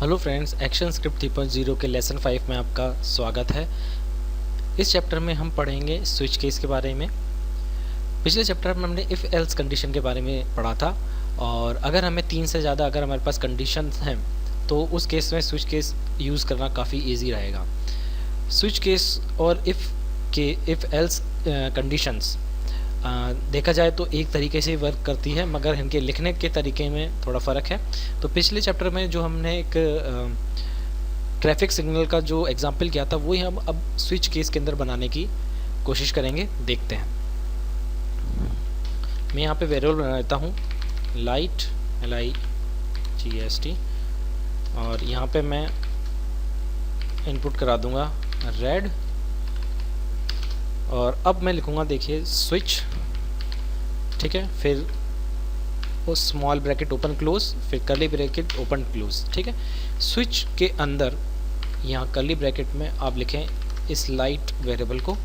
Hello friends, action script 3.0 के lesson 5 में आपका स्वागत है। इस चैप्टर में हम पढ़ेंगे स्विच केस के बारे में। पिछले चैप्टर में हमने इफ़ एल्स कंडीशन के बारे में पढ़ा था, और अगर हमें 3 से ज़्यादा अगर हमारे पास कंडीशन हैं तो उस केस में स्विच केस यूज़ करना काफ़ी ईजी रहेगा। स्विच केस और इफ़ एल्स कंडीशंस देखा जाए तो एक तरीके से वर्क करती है, मगर इनके लिखने के तरीके में थोड़ा फ़र्क है। तो पिछले चैप्टर में जो हमने एक ट्रैफिक सिग्नल का जो एग्जांपल किया था, वही हम अब स्विच केस के अंदर बनाने की कोशिश करेंगे। देखते हैं। मैं यहाँ पे वेरिएबल बना लेता हूँ लाइट LIGHT, और यहाँ पे मैं इनपुट करा दूँगा रेड, और अब मैं लिखूँगा, देखिए, स्विच, ठीक है, फिर वो स्मॉल ब्रैकेट ओपन क्लोज, फिर कर्ली ब्रैकेट ओपन क्लोज, ठीक है। स्विच के अंदर यहाँ कर्ली ब्रैकेट में आप लिखें इस लाइट वेरिएबल को,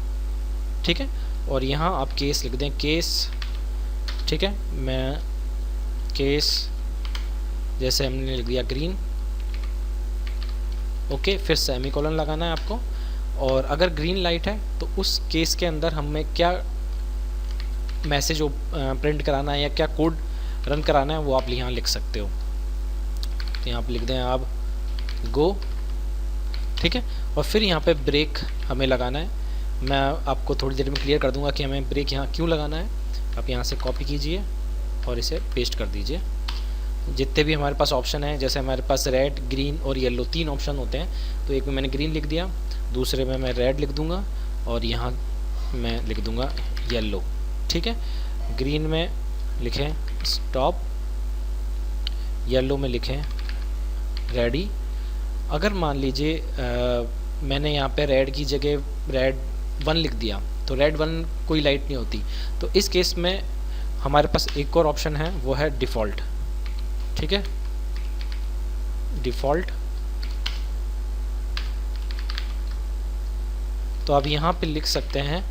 ठीक है, और यहाँ आप केस लिख दें, केस, ठीक है। मैं केस जैसे हमने लिख दिया ग्रीन, ओके, फिर सेमीकोलन लगाना है आपको। और अगर ग्रीन लाइट है तो उस केस के अंदर हमें क्या मैसेज प्रिंट कराना है या क्या कोड रन कराना है वो आप यहाँ लिख सकते हो। तो यहाँ पे लिख दें आप गो, ठीक है, और फिर यहाँ पे ब्रेक हमें लगाना है। मैं आपको थोड़ी देर में क्लियर कर दूंगा कि हमें ब्रेक यहाँ क्यों लगाना है। आप यहाँ से कॉपी कीजिए और इसे पेस्ट कर दीजिए। जितने भी हमारे पास ऑप्शन हैं, जैसे हमारे पास रेड, ग्रीन और येलो 3 ऑप्शन होते हैं, तो एक में मैंने ग्रीन लिख दिया, दूसरे में मैं रेड लिख दूंगा, और यहाँ मैं लिख दूंगा येलो, ठीक है। ग्रीन में लिखें स्टॉप, येलो में लिखें रेडी। अगर मान लीजिए मैंने यहाँ पे रेड की जगह रेड 1 लिख दिया, तो रेड 1 कोई लाइट नहीं होती, तो इस केस में हमारे पास एक और ऑप्शन है, वो है डिफ़ॉल्ट, ठीक है, डिफ़ॉल्ट। तो आप यहाँ पे लिख सकते हैं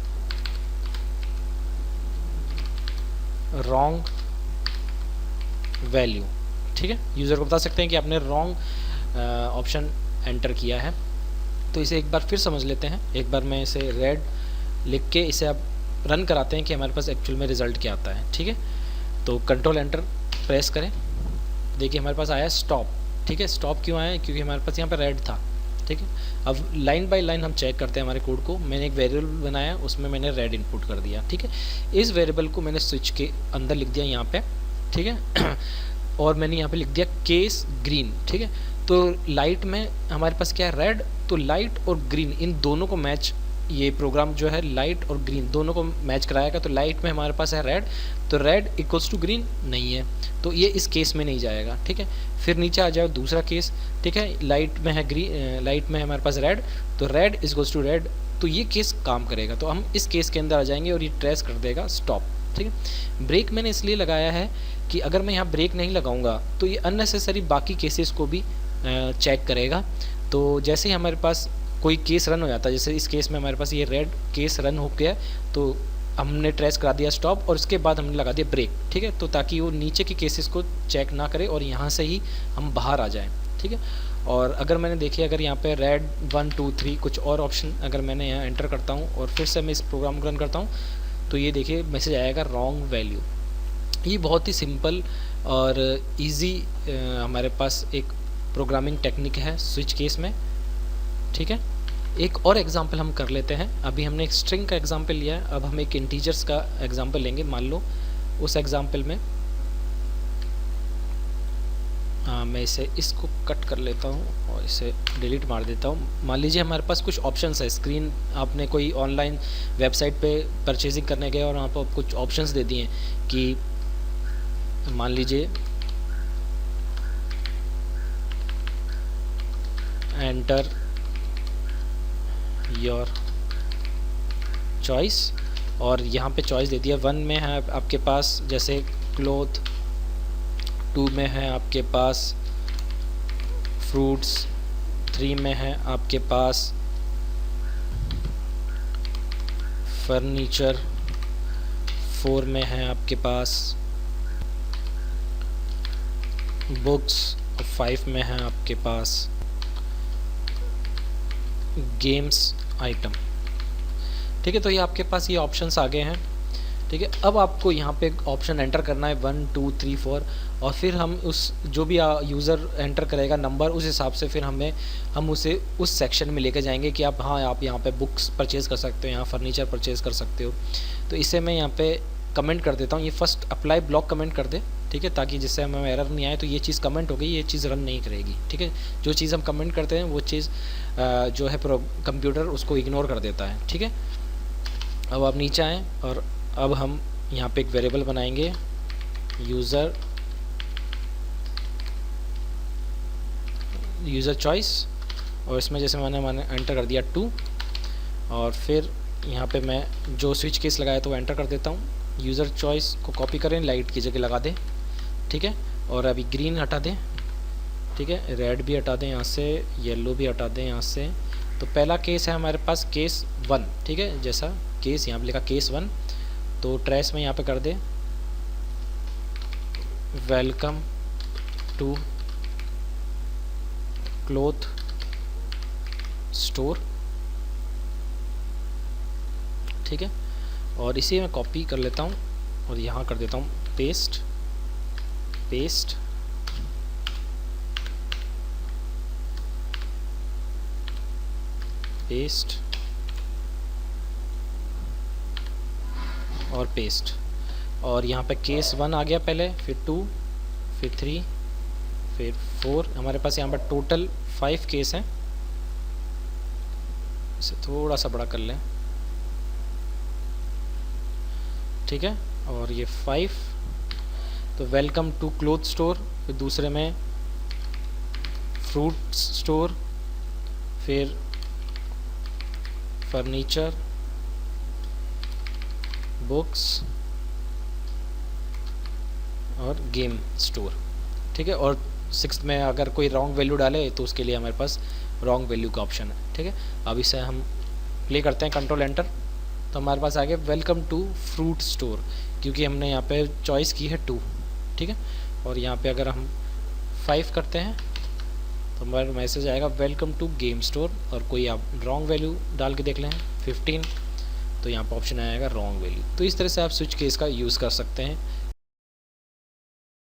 रॉन्ग वैल्यू, ठीक है। यूज़र को बता सकते हैं कि आपने रॉन्ग ऑप्शन एंटर किया है। तो इसे एक बार फिर समझ लेते हैं। एक बार मैं इसे रेड लिख के इसे अब रन कराते हैं कि हमारे पास एक्चुअल में रिज़ल्ट क्या आता है, ठीक है। तो कंट्रोल एंटर प्रेस करें, देखिए हमारे पास आया स्टॉप, ठीक है। स्टॉप क्यों आया? क्योंकि हमारे पास यहाँ पर रेड था, ठीक है। अब लाइन बाय लाइन हम चेक करते हैं हमारे कोड को। मैंने एक वेरिएबल बनाया, उसमें मैंने रेड इनपुट कर दिया, ठीक है। इस वेरिएबल को मैंने स्विच के अंदर लिख दिया यहाँ पे, ठीक है। और मैंने यहाँ पे लिख दिया केस ग्रीन, ठीक है। तो लाइट में हमारे पास क्या है? रेड। तो लाइट और ग्रीन इन दोनों को मैच, ये प्रोग्राम जो है लाइट और ग्रीन दोनों को मैच कराएगा। तो लाइट में हमारे पास है रेड, तो रेड इक्वल्स टू ग्रीन नहीं है, तो ये इस केस में नहीं जाएगा, ठीक है। फिर नीचे आ जाए दूसरा केस, ठीक है, लाइट में है ग्रीन, लाइट में है हमारे पास रेड, तो रेड इक्वल्स टू रेड, तो ये केस काम करेगा। तो हम इस केस के अंदर आ जाएंगे और ये ट्रेस कर देगा स्टॉप, ठीक है। ब्रेक मैंने इसलिए लगाया है कि अगर मैं यहाँ ब्रेक नहीं लगाऊंगा तो ये अननेसेसरी बाकी केसेस को भी चेक करेगा। तो जैसे ही हमारे पास कोई केस रन हो जाता है, जैसे इस केस में हमारे पास ये रेड केस रन हो गया, तो हमने ट्रेस करा दिया स्टॉप, और उसके बाद हमने लगा दिया ब्रेक, ठीक है, तो ताकि वो नीचे के केसेस को चेक ना करे और यहाँ से ही हम बाहर आ जाएं, ठीक है। और अगर मैंने देखिए, अगर यहाँ पे रेड 1 2 3 कुछ और ऑप्शन अगर मैंने यहाँ एंटर करता हूँ और फिर से मैं इस प्रोग्राम को रन करता हूँ, तो ये देखिए मैसेज आएगा रॉन्ग वैल्यू। ये बहुत ही सिंपल और इजी हमारे पास एक प्रोग्रामिंग टेक्निक है स्विच केस में, ठीक है। एक और एग्जांपल हम कर लेते हैं। अभी हमने एक स्ट्रिंग का एग्जांपल लिया है, अब हम एक इंटीजर्स का एग्जांपल लेंगे। मान लो उस एग्जांपल में मैं इसको कट कर लेता हूँ और इसे डिलीट मार देता हूँ। मान लीजिए हमारे पास कुछ ऑप्शंस है, स्क्रीन आपने कोई ऑनलाइन वेबसाइट पे परचेजिंग करने गए और वहाँ पर कुछ ऑप्शंस दे दिए कि मान लीजिए एंटर योर चॉइस, और यहाँ पे चॉइस दे दिया। 1 में है आपके पास जैसे क्लोथ, 2 में है आपके पास फ्रूट्स, 3 में है आपके पास फर्नीचर, 4 में है आपके पास बुक्स, और 5 में है आपके पास गेम्स आइटम। ठीक है, तो ये आपके पास ये ऑप्शंस आ गए हैं। ठीक है, अब आपको यहाँ पे ऑप्शन एंटर करना है 1 2 3 4, और फिर हम उस जो भी यूज़र एंटर करेगा नंबर, उस हिसाब से फिर हम उसे उस सेक्शन में लेकर जाएंगे कि आप आप यहाँ पे बुक्स परचेज़ कर सकते हो, यहाँ फर्नीचर परचेज़ कर सकते हो। तो इसे मैं यहाँ पे कमेंट कर देता हूँ, ये फर्स्ट अप्लाई ब्लॉक कमेंट कर दे। ठीक है, ताकि जिससे हमें एरर नहीं आए। तो ये चीज़ कमेंट हो गई, ये चीज़ रन नहीं करेगी। ठीक है, जो चीज़ हम कमेंट करते हैं वो चीज़ जो है कंप्यूटर उसको इग्नोर कर देता है। ठीक है, अब आप नीचे आएँ और अब हम यहाँ पे एक वेरिएबल बनाएंगे यूज़र चॉइस, और इसमें जैसे मैंने एंटर कर दिया 2, और फिर यहाँ पे मैं जो स्विच केस लगाया तो वो एंटर कर देता हूँ। यूज़र चॉइस को कॉपी करें, लाइट की जगह लगा दें। ठीक है, और अभी ग्रीन हटा दें। ठीक है, रेड भी हटा दें यहाँ से, येलो भी हटा दें यहाँ से। तो पहला केस है हमारे पास केस 1। ठीक है, जैसा केस यहाँ पे लिखा केस 1, तो ट्रेस में यहाँ पे कर दे वेलकम टू क्लॉथ स्टोर। ठीक है, और इसे मैं कॉपी कर लेता हूँ और यहाँ कर देता हूँ पेस्ट पेस्ट पेस्ट और पेस्ट। और यहाँ पे केस 1 आ गया पहले, फिर 2, फिर 3, फिर 4। हमारे पास यहाँ पर टोटल 5 केस हैं। इसे थोड़ा सा बड़ा कर लें। ठीक है, और ये 5, तो वेलकम टू क्लॉथ स्टोर, फिर दूसरे में फ्रूट स्टोर, फिर फर्नीचर, बुक्स और गेम स्टोर। ठीक है, और 6th में अगर कोई रॉन्ग वैल्यू डाले तो उसके लिए हमारे पास रॉन्ग वैल्यू का ऑप्शन है। ठीक है, अब इसे हम प्ले करते हैं, कंट्रोल एंटर, तो हमारे पास आ गया वेलकम टू फ्रूट स्टोर, क्योंकि हमने यहाँ पे चॉइस की है 2। ठीक है, और यहाँ पे अगर हम 5 करते हैं तो हमारा मैसेज आएगा वेलकम टू गेम स्टोर, और कोई आप रॉन्ग वैल्यू डाल के देख लें 15, तो यहाँ पर ऑप्शन आएगा रॉन्ग वैल्यू। तो इस तरह से आप स्विच केस का यूज़ कर सकते हैं।